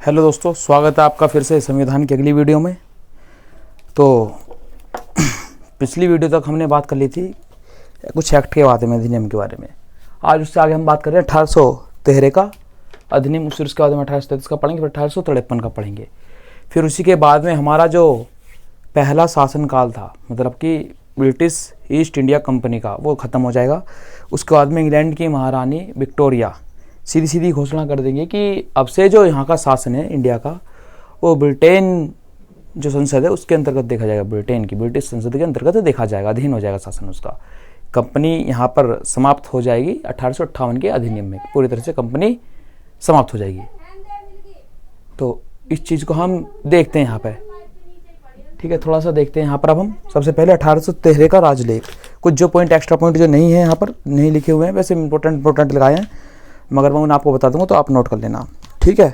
Hello दोस्तों, स्वागत है आपका फिर से संविधान की अगली वीडियो में। तो पिछली वीडियो तक हमने बात कर ली थी कुछ एक्ट के बारे में, अधिनियम के बारे में। आज उससे आगे हम बात कर रहे हैं 1813 का अधिनियम। फिर उसके बाद में 1833 का पढ़ेंगे, फिर 1853 का पढ़ेंगे। फिर उसी के बाद में हमारा जो पहला शासनकाल था, मतलब कि ब्रिटिश ईस्ट इंडिया कंपनी का, वो ख़त्म हो जाएगा। उसके बाद में इंग्लैंड की महारानी विक्टोरिया सीधी सीधी घोषणा कर देंगे कि अब से जो यहाँ का शासन है इंडिया का, वो ब्रिटेन जो संसद है उसके अंतर्गत देखा जाएगा। ब्रिटेन की ब्रिटिश संसद के अंतर्गत देखा जाएगा, अधीन हो जाएगा शासन उसका। कंपनी यहाँ पर समाप्त हो जाएगी 1858 के अधिनियम में, पूरी तरह से कंपनी समाप्त हो जाएगी। तो इस चीज़ को हम देखते हैं यहाँ पे, ठीक है। थोड़ा सा देखते हैं यहाँ पर। अब हम सबसे पहले 1813 का राजलेख, कुछ जो पॉइंट एक्स्ट्रा पॉइंट जो नहीं है यहाँ पर नहीं लिखे हुए हैं, वैसे इंपॉर्टेंट लगाए हैं, मगर मैं उन्हें आपको बता दूंगा तो आप नोट कर लेना, ठीक है।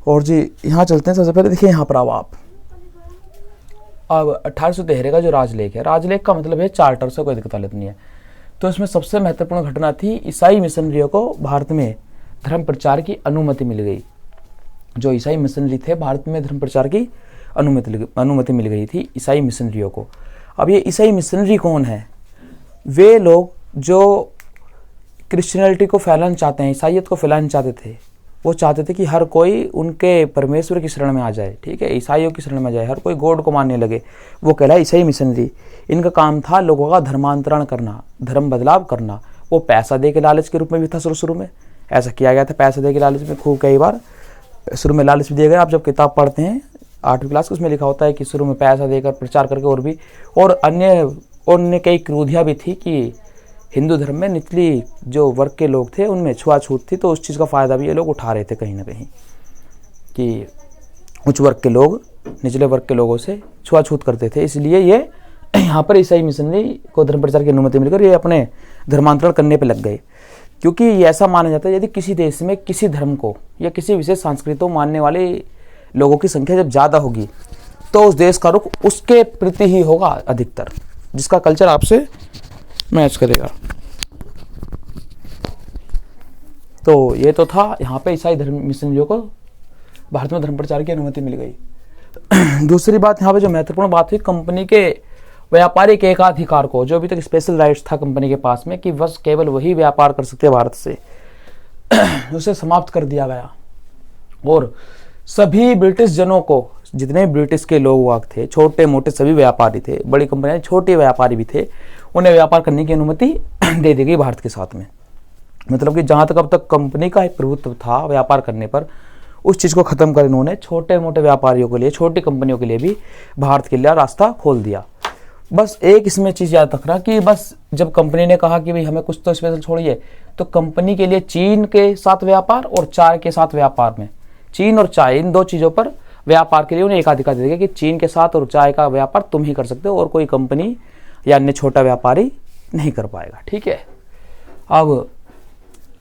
और जी यहाँ चलते हैं। सबसे पहले देखिए यहाँ पर अब 1813 का जो राजलेख है, राजलेख का मतलब है चार्टर से, कोई दिक्कत नहीं है। तो इसमें सबसे महत्वपूर्ण घटना थी, ईसाई मिशनरियों को भारत में धर्म प्रचार की अनुमति मिल गई। जो ईसाई मिशनरी थे, भारत में धर्म प्रचार की अनुमति मिल गई थी ईसाई मिशनरियों को। अब ये ईसाई मिशनरी कौन है? वे लोग जो क्रिश्चियनिटी को फैलाना चाहते हैं, ईसाइयत को फैलाना चाहते थे। वो चाहते थे कि हर कोई उनके परमेश्वर की शरण में आ जाए, ठीक है, ईसाइयों की शरण में आ जाए, हर कोई गॉड को मानने लगे। वो कहलाए ईसाई मिशनरी। इनका काम था लोगों का धर्मांतरण करना, धर्म बदलाव करना। वो पैसा दे के लालच के रूप में भी था, शुरू में ऐसा किया गया था। पैसा दे के लालच में खूब कई बार शुरू में लालच भी दिया गया। आप जब किताब पढ़ते हैं 8वीं क्लास, उसमें लिखा होता है कि शुरू में पैसा देकर प्रचार करके, और अन्य कई क्रूधियाँ भी थी कि हिंदू धर्म में निचली जो वर्ग के लोग थे उनमें छुआछूत थी। तो उस चीज़ का फ़ायदा भी ये लोग उठा रहे थे कहीं ना कहीं, कि उच्च वर्ग के लोग निचले वर्ग के लोगों से छुआछूत करते थे। इसलिए ये यहाँ पर ईसाई मिशनरी को धर्म प्रचार की अनुमति मिलकर ये अपने धर्मांतरण करने पे लग गए। क्योंकि ये ऐसा माना जाता है, यदि किसी देश में किसी धर्म को या किसी विशेष संस्कृति को मानने वाले लोगों की संख्या जब ज़्यादा होगी, तो उस देश का रुख उसके प्रति ही होगा अधिकतर, जिसका कल्चर आपसे मैच करेगा। तो ये तो था यहाँ पे ईसाई धर्म मिशनरियों को भारत में धर्म प्रचार की अनुमति मिल गई। दूसरी बात यहाँ पे जो महत्वपूर्ण बात हुई, कंपनी के व्यापारिक एकाधिकार को, जो अभी तक स्पेशल राइट्स था कंपनी के पास में कि बस केवल वही व्यापार कर सकते भारत से, उसे समाप्त कर दिया गया। और सभी ब्रिटिश जनों को, जितने ब्रिटिश के लोग थे, छोटे मोटे सभी व्यापारी थे, बड़ी कंपनियां छोटे व्यापारी भी थे, उन्हें व्यापार करने की अनुमति दे दी गई भारत के साथ में। मतलब कि जहां तक अब तक कंपनी का एक प्रभुत्व था व्यापार करने पर, उस चीज को खत्म कर इन्होंने छोटे मोटे व्यापारियों के लिए, छोटी कंपनियों के लिए भी भारत के लिए रास्ता खोल दिया। बस एक इसमें चीज याद रखना कि बस जब कंपनी ने कहा कि भाई हमें कुछ तो स्पेशल छोड़िए, तो कंपनी के लिए चीन के साथ व्यापार और चाय के साथ व्यापार में, चीन और चाय, इन दो चीजों पर व्यापार के लिए उन्हें एकाधिकार दे दिया कि चीन के साथ और चाय का व्यापार तुम ही कर सकते हो और कोई कंपनी या अन्य छोटा व्यापारी नहीं कर पाएगा, ठीक है। अब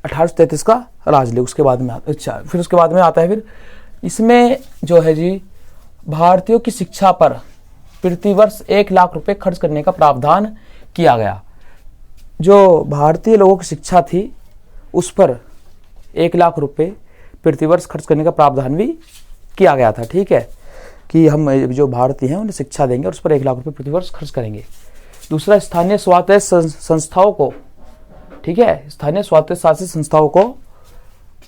1833 का राजलेख, उसके बाद में फिर उसके बाद में आता है, फिर इसमें जो है जी, भारतीयों की शिक्षा पर प्रतिवर्ष 1 लाख रुपए खर्च करने का प्रावधान किया गया। जो भारतीय लोगों की शिक्षा थी उस पर 1 लाख रुपए प्रतिवर्ष खर्च करने का प्रावधान भी किया गया था, ठीक है, कि हम जो भारतीय हैं उन्हें शिक्षा देंगे और उस पर 1 लाख रुपए प्रतिवर्ष खर्च करेंगे। दूसरा, स्थानीय स्वायत्त संस्थाओं को, ठीक है, स्थानीय स्वायत्त शासित संस्थाओं को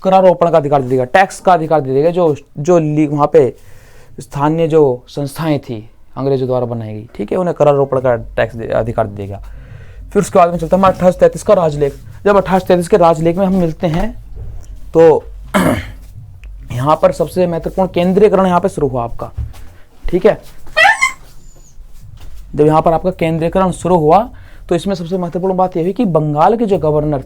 करारोपण का अधिकार दे देगा, टैक्स का अधिकार दे देगा। जो वहाँ पे स्थानीय जो संस्थाएं थी अंग्रेजों द्वारा बनाई गई, ठीक है, उन्हें करारोपण का टैक्स अधिकार दे देगा। फिर उसके बाद में चलता है 1833 का राजलेख। जब 1833 के राजलेख में हम मिलते हैं तो यहाँ पर सबसे महत्वपूर्ण केंद्रीयकरण यहाँ पे शुरू हुआ आपका, ठीक है। जब यहाँ पर आपका केंद्रीयकरण शुरू हुआ तो इसमें सबसे महत्वपूर्ण बात यह हुई कि बंगाल के जो गवर्नर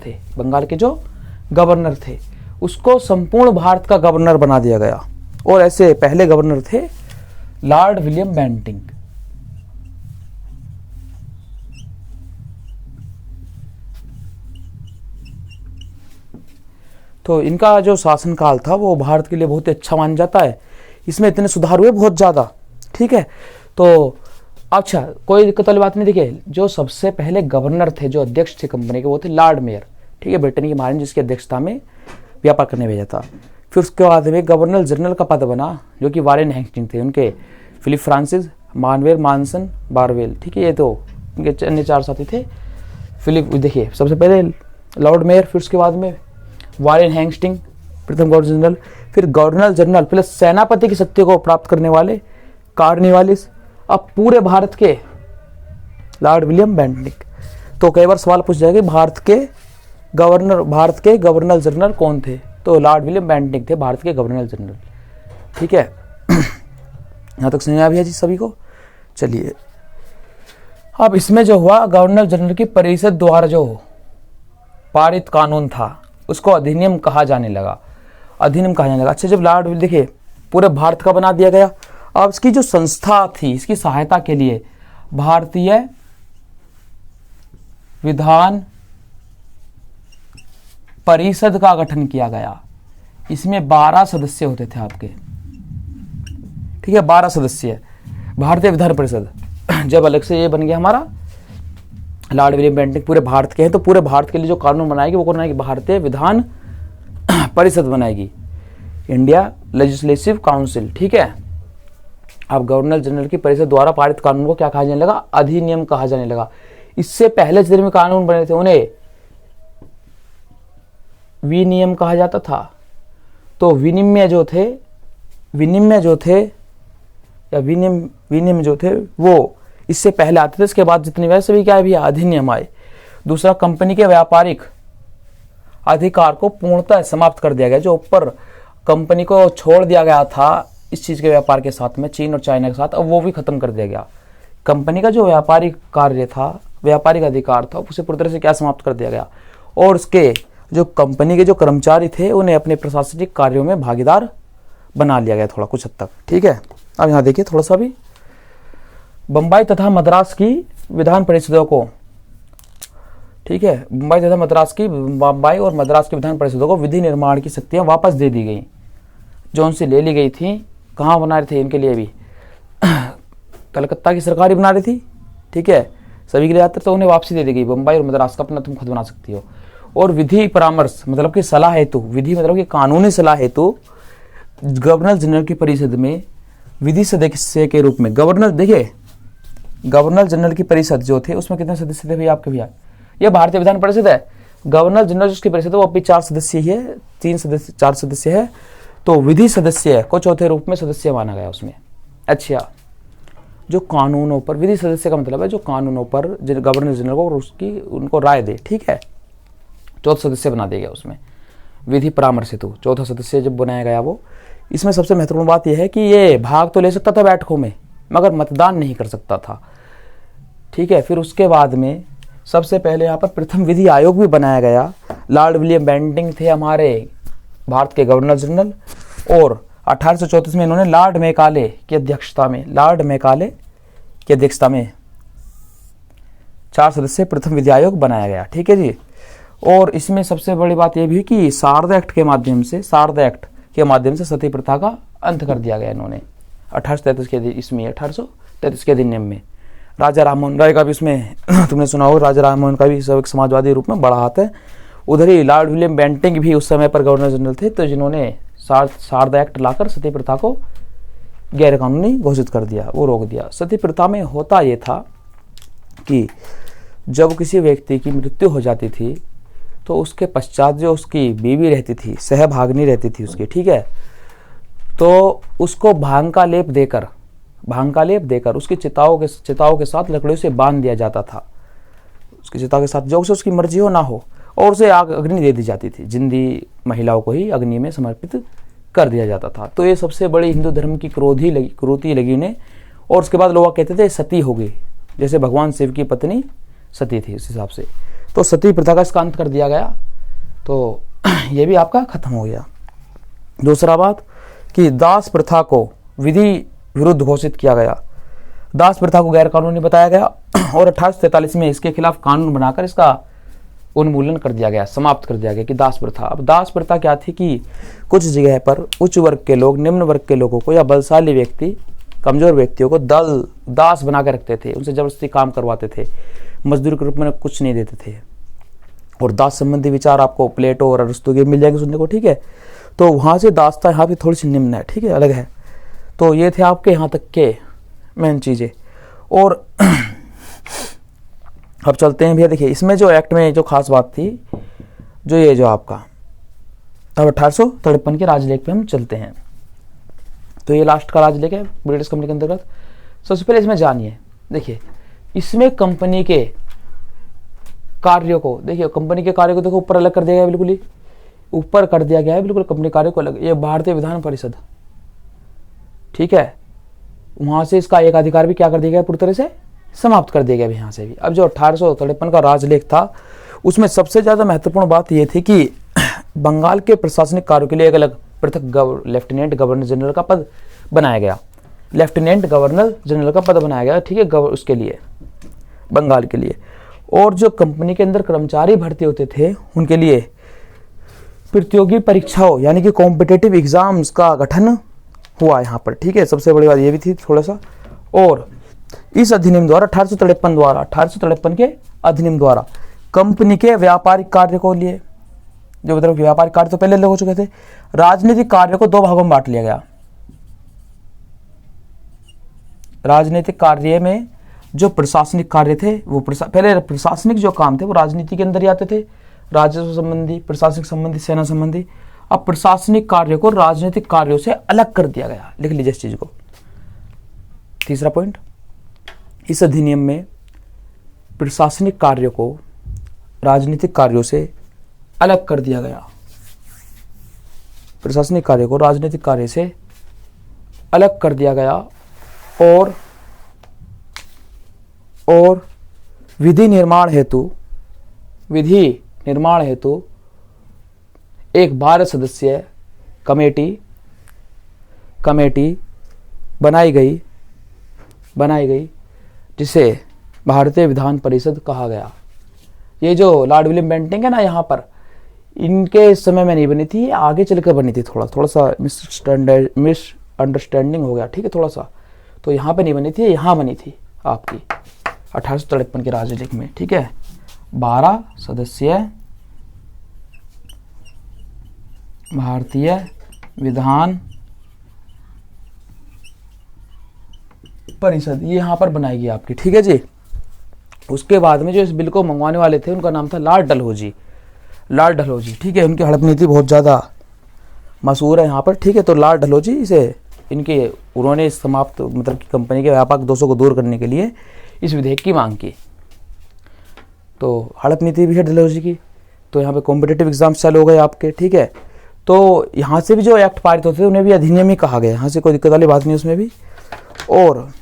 थे, उसको संपूर्ण भारत का गवर्नर बना दिया गया। और ऐसे पहले गवर्नर थे लॉर्ड विलियम बेंटिंग। तो इनका जो शासनकाल था वो भारत के लिए बहुत ही अच्छा माना जाता है। इसमें इतने सुधार हुए बहुत ज़्यादा, ठीक है। तो अच्छा, कोई दिक्कत वाली बात नहीं। देखिए, जो सबसे पहले गवर्नर थे, जो अध्यक्ष थे कंपनी के, वो थे लॉर्ड मेयर, ठीक है, ब्रिटेन की महारानी, जिसकी अध्यक्षता में व्यापार करने भेजा था। फिर उसके बाद में गवर्नर जनरल का पद बना जो कि वारेन हेस्टिंग थे, उनके फिलिप फ्रांसिस, मानवेल मानसन बारवेल, ठीक है, ये तो उनके अन्य 4 साथी थे। फिलिप, देखिए सबसे पहले लॉर्ड मेयर, फिर उसके बाद में वारेन हेस्टिंग प्रथम गवर्नर जनरल, फिर गवर्नर जनरल प्लस सेनापति की शक्तियों को प्राप्त करने वाले कार्निवालिस, अब पूरे भारत के लॉर्ड विलियम बेंटिक। तो कई बार सवाल पूछ जाएगा भारत के गवर्नर जनरल कौन थे, तो लॉर्ड विलियम बेंटिक थे भारत के गवर्नर जनरल, ठीक है। यहाँ तक समझ आ गया जी सभी को। चलिए अब इसमें जो हुआ, गवर्नर जनरल की परिषद द्वारा जो पारित कानून था उसको अधिनियम कहा जाने लगा। अच्छा, जब लॉर्ड, देखिए पूरे भारत का बना दिया गया। अब इसकी जो संस्था थी, इसकी सहायता के लिए भारतीय विधान परिषद का गठन किया गया। इसमें 12 सदस्य होते थे आपके, ठीक है, 12 सदस्य भारतीय विधान परिषद। जब अलग से ये बन गया हमारा लॉर्ड विलियम बेंटिक पूरे भारत के हैं, तो पूरे भारत के लिए जो कानून बनाएगी वो बनाएगी भारतीय विधान परिषद बनाएगी, इंडिया लेजिस्लेटिव काउंसिल, ठीक है। अब गवर्नर जनरल की परिषद द्वारा पारित कानून को क्या कहा जाने लगा, अधिनियम कहा जाने लगा। इससे पहले जितने भी कानून बने थे उन्हें विनियम कहा जाता था। तो विनिमय जो थे वो इससे पहले आते थे। इसके बाद जितने वैसे भी क्या भी अधिनियम आए। दूसरा, कंपनी के व्यापारिक अधिकार को पूर्णतः समाप्त कर दिया गया। जो ऊपर कंपनी को छोड़ दिया गया था इस चीज के व्यापार के साथ में, चीन और चाइना के साथ, अब वो भी खत्म कर दिया गया। कंपनी का जो व्यापारिक कार्य था, व्यापारिक अधिकार था, उसे पूरी तरह से क्या समाप्त कर दिया गया। और उसके जो कंपनी के जो कर्मचारी थे उन्हें अपने प्रशासनिक कार्यों में भागीदार बना लिया गया थोड़ा कुछ हद तक, ठीक है। अब यहाँ देखिए थोड़ा सा भी, बम्बई तथा मद्रास की विधान परिषदों को, ठीक है, बम्बई और मद्रास की विधान परिषदों को विधि निर्माण की शक्तियां वापस दे दी गई, जो उनसे ले ली गई थी। कहाँ बना रहे थे इनके लिए भी कलकत्ता की सरकार ही बना रही थी, ठीक है, सभी के लिए आते, तो उन्हें वापसी दे दी गई। बम्बई और मद्रास का अपना तुम खुद बना सकती हो। और विधि परामर्श मतलब कि सलाह हेतु, विधि मतलब कि कानूनी सलाह हेतु गवर्नर जनरल की परिषद में विधि सदस्य के रूप में गवर्नर, देखिए गवर्नर जनरल की परिषद जो थे उसमें कितने सदस्य थे भैया आपके भैया, ये भारतीय विधान परिषद है। गवर्नर जनरल जिसकी परिषद है वो अभी 4 सदस्य ही है, 4 सदस्य है। तो विधि सदस्य को चौथे रूप में सदस्य माना गया उसमें। अच्छा, जो कानूनों पर, विधि सदस्य का मतलब है जो कानूनों पर गवर्नर जनरल को उसकी उनको राय दे, ठीक है, चौथा सदस्य बना दिया गया उसमें विधि परामर्श हेतु, चौथा सदस्य जब बनाया गया वो। इसमें सबसे महत्वपूर्ण बात यह है कि ये भाग तो ले सकता था बैठकों में मगर मतदान नहीं कर सकता था, ठीक है। फिर उसके बाद में सबसे पहले यहाँ पर प्रथम विधि आयोग भी बनाया गया। लॉर्ड विलियम बेंटिक थे हमारे भारत के गवर्नर जनरल, और 1834 में इन्होंने लॉर्ड मैकाले की अध्यक्षता में 4 सदस्य प्रथम विधि आयोग बनाया गया, ठीक है जी। और इसमें सबसे बड़ी बात यह भी कि शारदा एक्ट के माध्यम से सती प्रथा का अंत कर दिया गया इन्होंने 1833 के अधिनियम में। राजा राममोहन राय का भी इसमें तुमने सुना हो, राजा राममोहन का भी सब एक समाजवादी रूप में बड़ा हाथ है। उधर ही लॉर्ड विलियम बेंटिक भी उस समय पर गवर्नर जनरल थे, तो जिन्होंने शारदा एक्ट लाकर सती प्रथा को गैर कानूनी घोषित कर दिया, वो रोक दिया। सती प्रथा में होता ये था कि जब किसी व्यक्ति की मृत्यु हो जाती थी तो उसके पश्चात जो उसकी बीवी रहती थी, सहभागिनी रहती थी उसकी, ठीक है, तो उसको भांग का लेप देकर उसकी चिताओं के साथ लकड़ियों से बांध दिया जाता था, उसकी चिता के साथ, जो उसे उसकी मर्जी हो ना हो, और उसे अग्नि दे दी जाती थी। जिंदी महिलाओं को ही अग्नि में समर्पित कर दिया जाता था। तो ये सबसे बड़ी हिंदू धर्म की क्रूरती लगी उन्हें। और उसके बाद लोग कहते थे सती हो गई, जैसे भगवान शिव की पत्नी सती थी, इस हिसाब से। तो सती प्रथा का इसका अंत कर दिया गया, तो ये भी आपका खत्म हो गया। दूसरा बात कि दास प्रथा को विधि विरुद्ध घोषित किया गया, दास प्रथा को गैर कानूनी बताया गया, और 1843 में इसके खिलाफ कानून बनाकर इसका उन्मूलन कर दिया गया, समाप्त कर दिया गया कि दास प्रथा। अब दास प्रथा क्या थी कि कुछ जगह पर उच्च वर्ग के लोग निम्न वर्ग के लोगों को या बलशाली व्यक्ति कमजोर व्यक्तियों को दास बना के रखते थे, उनसे जबरदस्ती काम करवाते थे, मजदूरी के रूप में कुछ नहीं देते थे। और दास संबंधी विचार आपको प्लेटो और अरिस्टो के मिल जाएंगे सुनने को, ठीक है। तो वहाँ से दास्तां यहाँ पे थोड़ी सी निम्न है, ठीक है, अलग है। तो ये थे आपके यहाँ तक के मेन चीज़ें। और अब चलते हैं भैया, देखिए इसमें जो एक्ट में जो खास बात थी, जो ये जो आपका अब 1853 के राजलेख पे हम चलते हैं। तो ये लास्ट का राजलेख है ब्रिटिश कंपनी के अंतर्गत। सबसे पहले इसमें जानिए, देखिए इसमें कंपनी के कार्यों को, देखिए कंपनी के कार्यों को देखो ऊपर अलग कर दिया गया, बिल्कुल ही ऊपर कर दिया गया है, बिल्कुल कंपनी कार्यों को अलग। ये भारतीय विधान परिषद, ठीक है, वहां से इसका एक अधिकार भी क्या कर दिया गया, पूरी तरह से समाप्त कर दिया गया यहाँ से भी। अब जो 1853 का राजलेख था, उसमें सबसे ज्यादा महत्वपूर्ण बात यह थी कि बंगाल के प्रशासनिक कार्यों के लिए एक अलग पृथक लेफ्टिनेंट गवर्नर जनरल का पद बनाया गया, लेफ्टिनेंट गवर्नर जनरल का पद बनाया गया, ठीक है, उसके लिए, बंगाल के लिए। और जो कंपनी के अंदर कर्मचारी भर्ती होते थे, उनके लिए प्रतियोगी परीक्षाओं यानी कि कॉम्पिटिटिव एग्जाम्स का गठन हुआ यहाँ पर, ठीक है। सबसे बड़ी बात ये भी थी थोड़ा सा। और इस अधिनियम द्वारा 1853 के अधिनियम द्वारा कंपनी के व्यापारिक कार्य को लिए, जो मतलब व्यापारिक कार्य तो पहले अलग हो चुके थे, राजनीतिक कार्य को दो भागों में बांट लिया गया। राजनीतिक कार्य में जो प्रशासनिक कार्य थे, वो पहले प्रशासनिक जो काम थे वो राजनीति के अंदर ही आते थे, राजस्व संबंधी, प्रशासनिक संबंधी, सेना संबंधी। अब प्रशासनिक कार्य को राजनीतिक कार्यों से अलग कर दिया गया, लिख लीजिए इस चीज को। तीसरा पॉइंट, इस अधिनियम में प्रशासनिक कार्यों को राजनीतिक कार्यों से अलग कर दिया गया, प्रशासनिक कार्य को राजनीतिक कार्य से अलग कर दिया गया। और विधि निर्माण हेतु एक 12 सदस्यीय कमेटी बनाई गई जिसे भारतीय विधान परिषद कहा गया। ये जो लॉर्ड विलियम बेंटिंक है ना, यहाँ पर इनके समय में नहीं बनी थी, आगे चलकर बनी थी। थोड़ा सा मिसअंडरस्टैंडिंग हो गया, ठीक है, थोड़ा सा। तो यहाँ पे नहीं बनी थी, यहाँ बनी थी आपकी 1853 के राजलेख में, ठीक है। 12 सदस्यीय भारतीय विधान परिषद, ये यहाँ पर बनाएगी आपकी, ठीक है जी। उसके बाद में जो इस बिल को मंगवाने वाले थे, उनका नाम था लॉर्ड डलहौजी, ठीक है। उनकी हड़प नीति बहुत ज़्यादा मशहूर है यहाँ पर, ठीक है। तो लॉर्ड डलहौजी उन्होंने समाप्त, मतलब कि कंपनी के व्यापक दोषों को दूर करने के लिए इस विधेयक की मांग की। तो हड़प नीति भी है डलहौजी की। तो यहाँ पे कॉम्पिटिटिव एग्जाम्स चालू हो गए आपके, ठीक है। तो यहाँ से भी जो एक्ट पारित होते थे उन्हें भी अधिनियम ही कहा गया, यहाँ से कोई दिक्कत वाली बात नहीं उसमें भी। और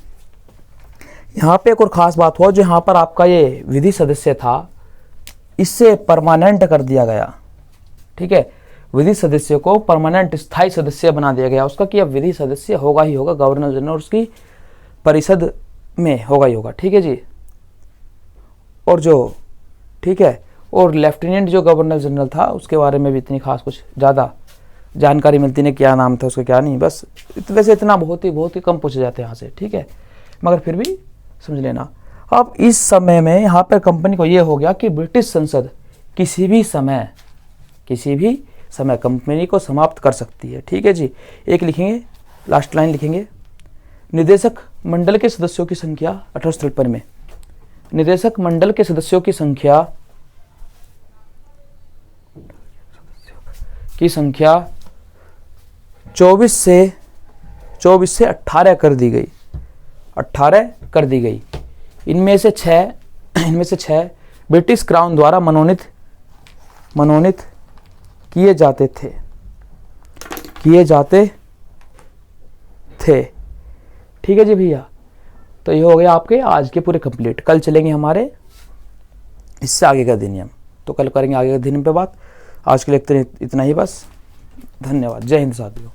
यहाँ पे एक और खास बात हुआ, जो यहाँ पर आपका ये विधि सदस्य था, इससे परमानेंट कर दिया गया, ठीक है। विधि सदस्य को परमानेंट स्थायी सदस्य बना दिया गया उसका, कि अब विधि सदस्य होगा ही होगा, गवर्नर जनरल उसकी परिषद में होगा ही होगा, ठीक है जी। और जो, ठीक है, और लेफ्टिनेंट जो गवर्नर जनरल था, उसके बारे में भी इतनी खास कुछ ज़्यादा जानकारी मिलती नहीं, क्या नाम था उसका क्या नहीं, बस वैसे इतना बहुत ही कम पूछे जाते हैं यहाँ से, ठीक है, मगर फिर भी समझ लेना। अब इस समय में यहाँ पर कंपनी को ये हो गया कि ब्रिटिश संसद किसी भी समय कंपनी को समाप्त कर सकती है, ठीक है जी। एक लिखेंगे, लास्ट लाइन लिखेंगे, निदेशक मंडल के सदस्यों की संख्या 1853 में, निदेशक मंडल के सदस्यों की संख्या 24 से 18 कर दी गई, 18 कर दी गई। इनमें से 6 ब्रिटिश क्राउन द्वारा मनोनीत किए जाते थे, ठीक है जी भैया। तो ये हो गया आपके आज के पूरे कंप्लीट। कल चलेंगे हमारे इससे आगे का अधिनियम, तो कल करेंगे आगे का अधिनियम पे बात। आज के लिए इतना ही बस। धन्यवाद। जय हिंद साथियों।